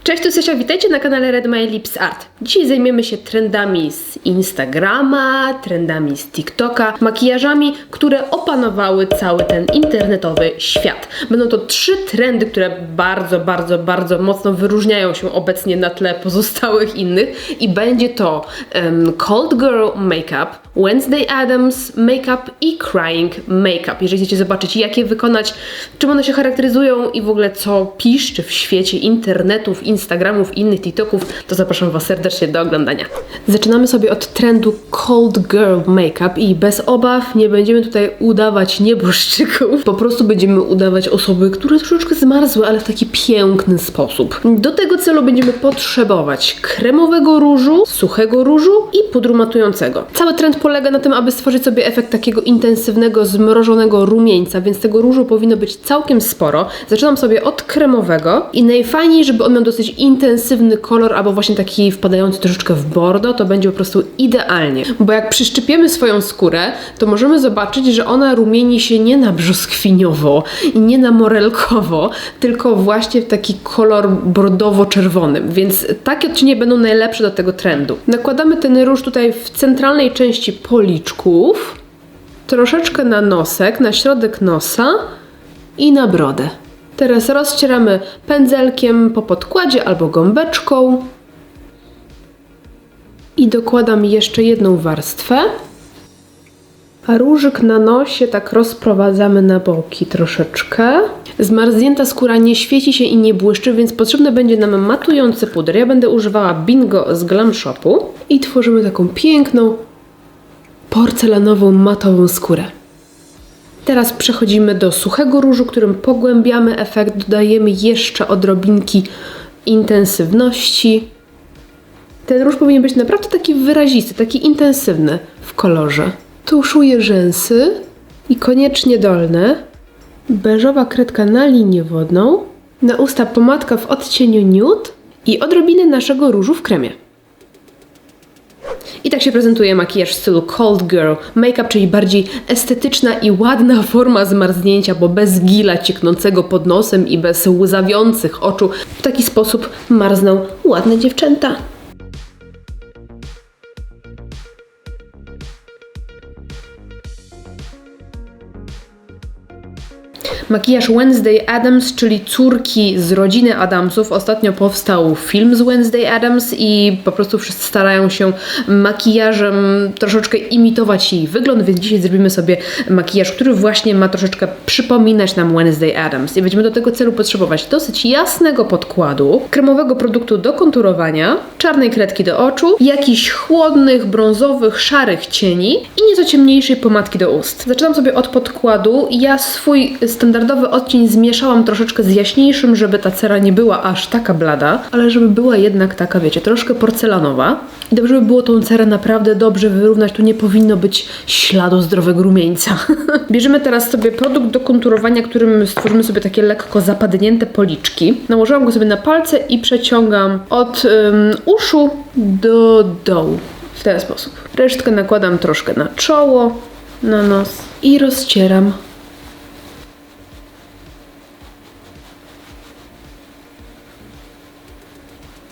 Cześć, tu Sysia, witajcie na kanale Red My Lips Art. Dzisiaj zajmiemy się trendami z Instagrama, trendami z TikToka, makijażami, które opanowały cały ten internetowy świat. Będą to 3 trendy, które bardzo mocno wyróżniają się obecnie na tle pozostałych innych i będzie to Cold Girl Makeup, Wednesday Addams Makeup i Crying Makeup. Jeżeli chcecie zobaczyć, jak je wykonać, czym one się charakteryzują i w ogóle co piszczy w świecie internetów, Instagramów i innych TikToków, to zapraszam Was serdecznie do oglądania. Zaczynamy sobie od trendu Cold Girl Makeup i bez obaw nie będziemy tutaj udawać nieboszczyków. Po prostu będziemy udawać osoby, które troszeczkę zmarzły, ale w taki piękny sposób. Do tego celu będziemy potrzebować kremowego różu, suchego różu i pudru matującego. Cały trend polega na tym, aby stworzyć sobie efekt takiego intensywnego, zmrożonego rumieńca, więc tego różu powinno być całkiem sporo. Zaczynam sobie od kremowego i najfajniej, żeby on miał dosyć intensywny kolor, albo właśnie taki wpadający troszeczkę w bordo, to będzie po prostu idealnie. Bo jak przyszczypiemy swoją skórę, to możemy zobaczyć, że ona rumieni się nie na brzoskwiniowo i nie na morelkowo, tylko właśnie w taki kolor bordowo-czerwony, więc takie odcienie będą najlepsze do tego trendu. Nakładamy ten róż tutaj w centralnej części policzków, troszeczkę na nosek, na środek nosa i na brodę. Teraz rozcieramy pędzelkiem po podkładzie albo gąbeczką i dokładam jeszcze jedną warstwę, a różyk na nosie tak rozprowadzamy na boki troszeczkę. Zmarznięta skóra nie świeci się i nie błyszczy, więc potrzebny będzie nam matujący puder. Ja będę używała Bingo z Glam Shopu i tworzymy taką piękną, porcelanową, matową skórę. Teraz przechodzimy do suchego różu, którym pogłębiamy efekt, dodajemy jeszcze odrobinki intensywności. Ten róż powinien być naprawdę taki wyrazisty, taki intensywny w kolorze. Tuszuję rzęsy i koniecznie dolne. Beżowa kredka na linię wodną. Na usta pomadka w odcieniu nude i odrobinę naszego różu w kremie. I tak się prezentuje makijaż w stylu Cold Girl Makeup, czyli bardziej estetyczna i ładna forma zmarznięcia, bo bez gila cieknącego pod nosem i bez łzawiących oczu. W taki sposób marzną ładne dziewczęta. Makijaż Wednesday Addams, czyli córki z rodziny Addamsów. Ostatnio powstał film z Wednesday Addams i po prostu wszyscy starają się makijażem troszeczkę imitować jej wygląd, więc dzisiaj zrobimy sobie makijaż, który właśnie ma troszeczkę przypominać nam Wednesday Addams. I będziemy do tego celu potrzebować dosyć jasnego podkładu, kremowego produktu do konturowania, czarnej kredki do oczu, jakichś chłodnych, brązowych, szarych cieni i nieco ciemniejszej pomadki do ust. Zaczynam sobie od podkładu. Ja swój standardowy odcień zmieszałam troszeczkę z jaśniejszym, żeby ta cera nie była aż taka blada, ale żeby była jednak taka, wiecie, troszkę porcelanowa. I dobrze by było tą cerę naprawdę dobrze wyrównać, tu nie powinno być śladu zdrowego rumieńca. Bierzemy teraz sobie produkt do konturowania, którym stworzymy sobie takie lekko zapadnięte policzki. Nałożyłam go sobie na palce i przeciągam od uszu do dołu. W ten sposób. Resztkę nakładam troszkę na czoło, na nos i rozcieram.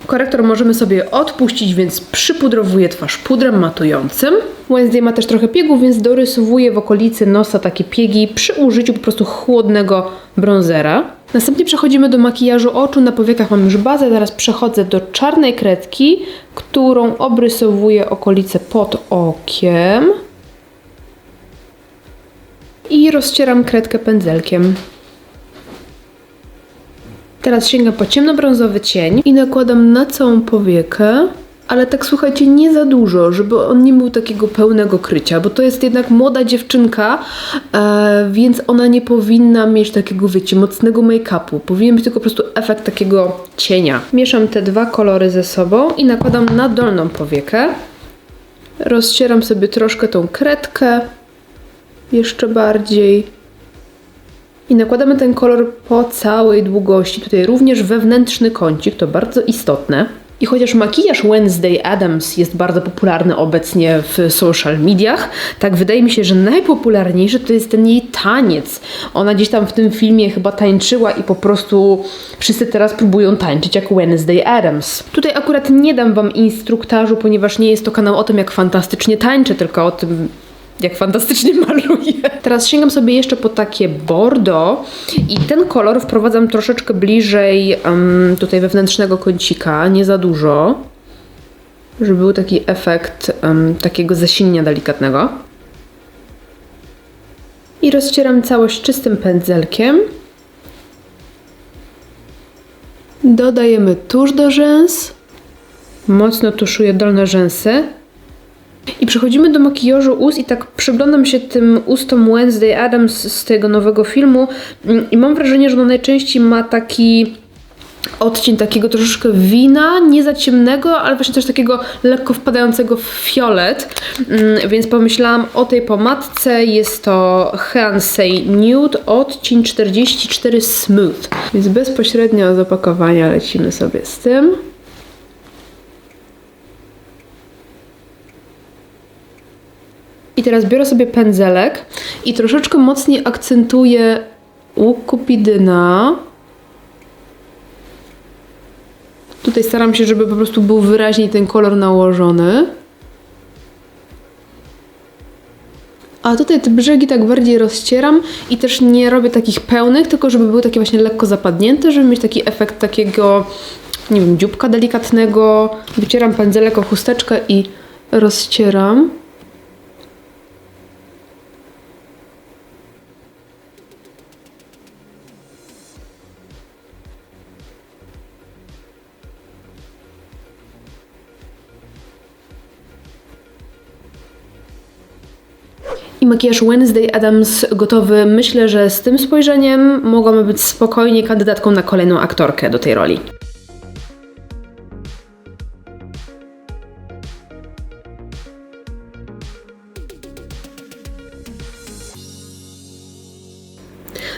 Korektor możemy sobie odpuścić, więc przypudrowuję twarz pudrem matującym. Wednesday ma też trochę piegów, więc dorysowuję w okolicy nosa takie piegi przy użyciu po prostu chłodnego bronzera. Następnie przechodzimy do makijażu oczu. Na powiekach mam już bazę, teraz przechodzę do czarnej kredki, którą obrysowuję okolice pod okiem. I rozcieram kredkę pędzelkiem. Teraz sięgam po ciemnobrązowy cień i nakładam na całą powiekę, ale tak słuchajcie, nie za dużo, żeby on nie był takiego pełnego krycia, bo to jest jednak młoda dziewczynka, więc ona nie powinna mieć takiego, wiecie, mocnego make-upu. Powinien być tylko po prostu efekt takiego cienia. Mieszam te 2 kolory ze sobą i nakładam na dolną powiekę. Rozcieram sobie troszkę tą kredkę, jeszcze bardziej. I nakładamy ten kolor po całej długości, tutaj również wewnętrzny kącik, to bardzo istotne. I chociaż makijaż Wednesday Addams jest bardzo popularny obecnie w social mediach, tak wydaje mi się, że najpopularniejszy to jest ten jej taniec. Ona gdzieś tam w tym filmie chyba tańczyła i po prostu wszyscy teraz próbują tańczyć jak Wednesday Addams. Tutaj akurat nie dam wam instruktażu, ponieważ nie jest to kanał o tym, jak fantastycznie tańczę, tylko o tym, jak fantastycznie maluję. Teraz sięgam sobie jeszcze po takie bordeaux i ten kolor wprowadzam troszeczkę bliżej tutaj wewnętrznego kącika, nie za dużo, żeby był taki efekt takiego zasilenia delikatnego. I rozcieram całość czystym pędzelkiem. Dodajemy tusz do rzęs. Mocno tuszuję dolne rzęsy. I przechodzimy do makijażu ust i tak przyglądam się tym ustom Wednesday Addams z tego nowego filmu i mam wrażenie, że ona najczęściej ma taki odcień takiego troszeczkę wina, nie za ciemnego, ale właśnie też takiego lekko wpadającego w fiolet, więc pomyślałam o tej pomadce. Jest to Heansay Nude, odcień 44 Smooth, więc bezpośrednio z opakowania lecimy sobie z tym. I teraz biorę sobie pędzelek i troszeczkę mocniej akcentuję łuk kupidyna. Tutaj staram się, żeby po prostu był wyraźniej ten kolor nałożony. A tutaj te brzegi tak bardziej rozcieram i też nie robię takich pełnych, tylko żeby były takie właśnie lekko zapadnięte, żeby mieć taki efekt takiego, nie wiem, dzióbka delikatnego. Wycieram pędzelek o chusteczkę i rozcieram. I makijaż Wednesday Addams gotowy. Myślę, że z tym spojrzeniem mogłaby być spokojnie kandydatką na kolejną aktorkę do tej roli.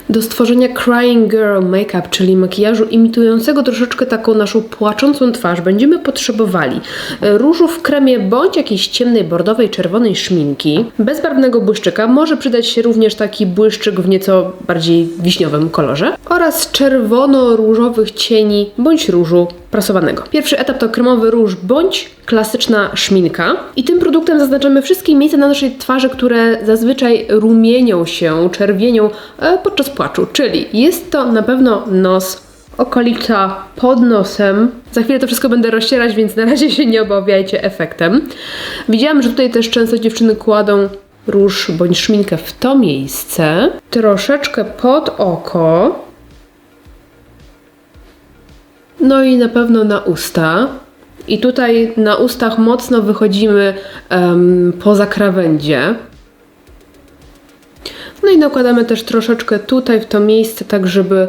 Do stworzenia Crying Girl Makeup, czyli makijażu imitującego troszeczkę taką naszą płaczącą twarz, będziemy potrzebowali różu w kremie bądź jakiejś ciemnej, bordowej, czerwonej szminki, bezbarwnego błyszczyka, może przydać się również taki błyszczyk w nieco bardziej wiśniowym kolorze oraz czerwono-różowych cieni bądź różu prasowanego. Pierwszy etap to kremowy róż bądź klasyczna szminka i tym produktem zaznaczamy wszystkie miejsca na naszej twarzy, które zazwyczaj rumienią się, czerwienią podczas płaczu, czyli jest to na pewno nos, okolica pod nosem. Za chwilę to wszystko będę rozcierać, więc na razie się nie obawiajcie efektem. Widziałam, że tutaj też często dziewczyny kładą róż bądź szminkę w to miejsce. Troszeczkę pod oko. No i na pewno na usta. I tutaj na ustach mocno wychodzimy poza krawędzie. No i nakładamy też troszeczkę tutaj w to miejsce, tak żeby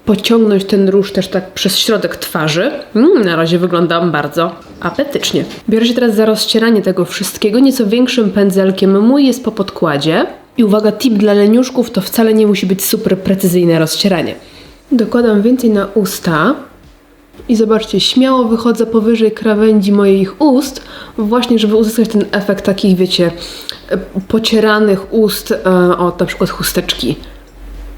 pociągnąć ten róż też tak przez środek twarzy. Na razie wyglądam bardzo apetycznie. Biorę się teraz za rozcieranie tego wszystkiego nieco większym pędzelkiem. Mój jest po podkładzie. I uwaga, tip dla leniuszków, to wcale nie musi być super precyzyjne rozcieranie. Dokładam więcej na usta. I zobaczcie, śmiało wychodzę powyżej krawędzi moich ust, właśnie żeby uzyskać ten efekt takich, wiecie, pocieranych ust od na przykład chusteczki.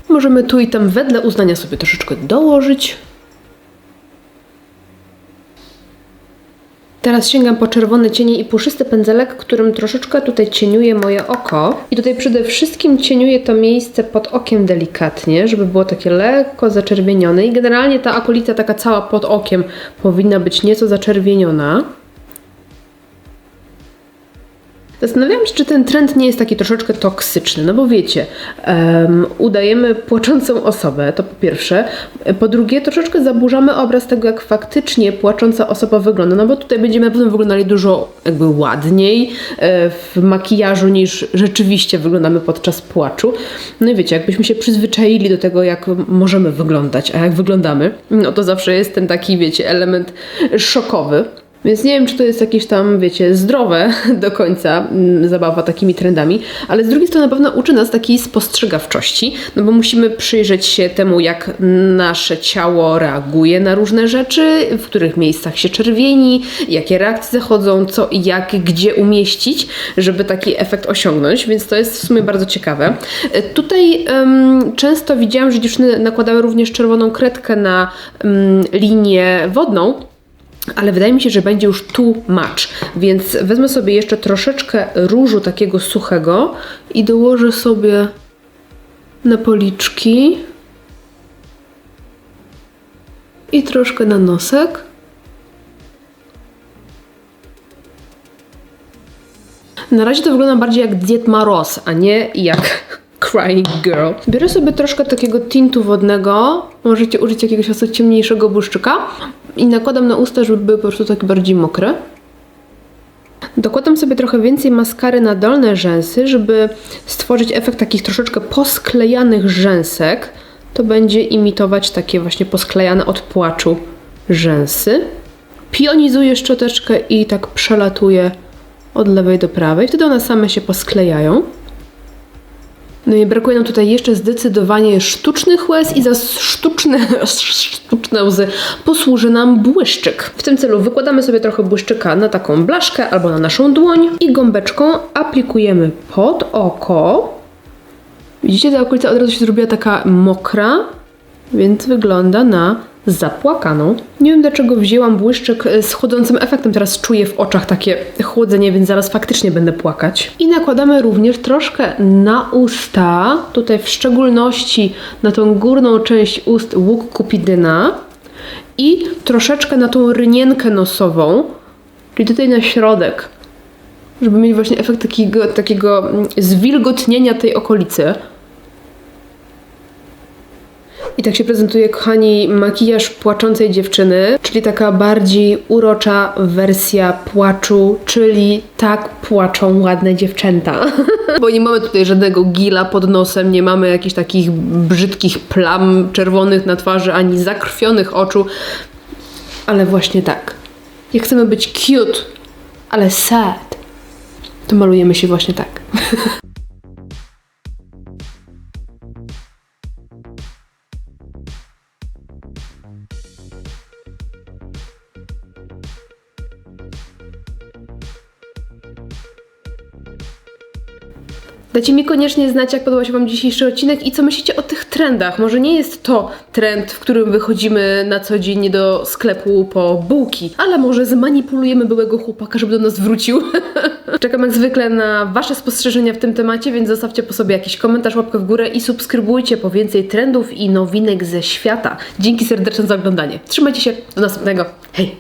Możemy tu i tam wedle uznania sobie troszeczkę dołożyć. Teraz sięgam po czerwone cienie i puszysty pędzelek, którym troszeczkę tutaj cieniuję moje oko. I tutaj przede wszystkim cieniuję to miejsce pod okiem delikatnie, żeby było takie lekko zaczerwienione. I generalnie ta okolica taka cała pod okiem powinna być nieco zaczerwieniona. Zastanawiałam się, czy ten trend nie jest taki troszeczkę toksyczny, no bo wiecie, udajemy płaczącą osobę, to po pierwsze. Po drugie, troszeczkę zaburzamy obraz tego, jak faktycznie płacząca osoba wygląda, no bo tutaj będziemy na pewno wyglądali dużo jakby ładniej w makijażu niż rzeczywiście wyglądamy podczas płaczu. No i wiecie, jakbyśmy się przyzwyczaili do tego, jak możemy wyglądać, a jak wyglądamy, no to zawsze jest ten taki, wiecie, element szokowy. Więc nie wiem, czy to jest jakieś tam, wiecie, zdrowe do końca zabawa takimi trendami, ale z drugiej strony na pewno uczy nas takiej spostrzegawczości, no bo musimy przyjrzeć się temu, jak nasze ciało reaguje na różne rzeczy, w których miejscach się czerwieni, jakie reakcje zachodzą, co i jak, gdzie umieścić, żeby taki efekt osiągnąć, więc to jest w sumie bardzo ciekawe. Tutaj często widziałam, że dziewczyny nakładały również czerwoną kredkę na linię wodną, ale wydaje mi się, że będzie już too much, więc wezmę sobie jeszcze troszeczkę różu takiego suchego i dołożę sobie na policzki i troszkę na nosek. Na razie to wygląda bardziej jak Dzied Moroz, a nie jak Crying Girl. Biorę sobie troszkę takiego tintu wodnego, możecie użyć jakiegoś ciemniejszego błyszczyka i nakładam na usta, żeby były po prostu takie bardziej mokre. Dokładam sobie trochę więcej maskary na dolne rzęsy, żeby stworzyć efekt takich troszeczkę posklejanych rzęsek. To będzie imitować takie właśnie posklejane od płaczu rzęsy. Pionizuję szczoteczkę i tak przelatuję od lewej do prawej. Wtedy one same się posklejają. No i brakuje nam tutaj jeszcze zdecydowanie sztucznych łez i za sztuczne łzy posłuży nam błyszczyk. W tym celu wykładamy sobie trochę błyszczyka na taką blaszkę albo na naszą dłoń i gąbeczką aplikujemy pod oko. Widzicie, ta okolica od razu się zrobiła taka mokra, więc wygląda na zapłakaną. Nie wiem, dlaczego wzięłam błyszczyk z chłodzącym efektem. Teraz czuję w oczach takie chłodzenie, więc zaraz faktycznie będę płakać. I nakładamy również troszkę na usta, tutaj w szczególności na tą górną część ust łuk kupidyna i troszeczkę na tą rynienkę nosową, czyli tutaj na środek, żeby mieć właśnie efekt takiego zwilgotnienia tej okolicy. I tak się prezentuje, kochani, makijaż płaczącej dziewczyny, czyli taka bardziej urocza wersja płaczu, czyli tak płaczą ładne dziewczęta. Bo nie mamy tutaj żadnego gila pod nosem, nie mamy jakichś takich brzydkich plam czerwonych na twarzy, ani zakrwionych oczu. Ale właśnie tak. Jak chcemy być cute, ale sad, to malujemy się właśnie tak. Dajcie mi koniecznie znać, jak podobał się Wam dzisiejszy odcinek i co myślicie o tych trendach. Może nie jest to trend, w którym wychodzimy na co dzień do sklepu po bułki, ale może zmanipulujemy byłego chłopaka, żeby do nas wrócił. Czekam jak zwykle na Wasze spostrzeżenia w tym temacie, więc zostawcie po sobie jakiś komentarz, łapkę w górę i subskrybujcie po więcej trendów i nowinek ze świata. Dzięki serdeczne za oglądanie. Trzymajcie się, do następnego. Hej!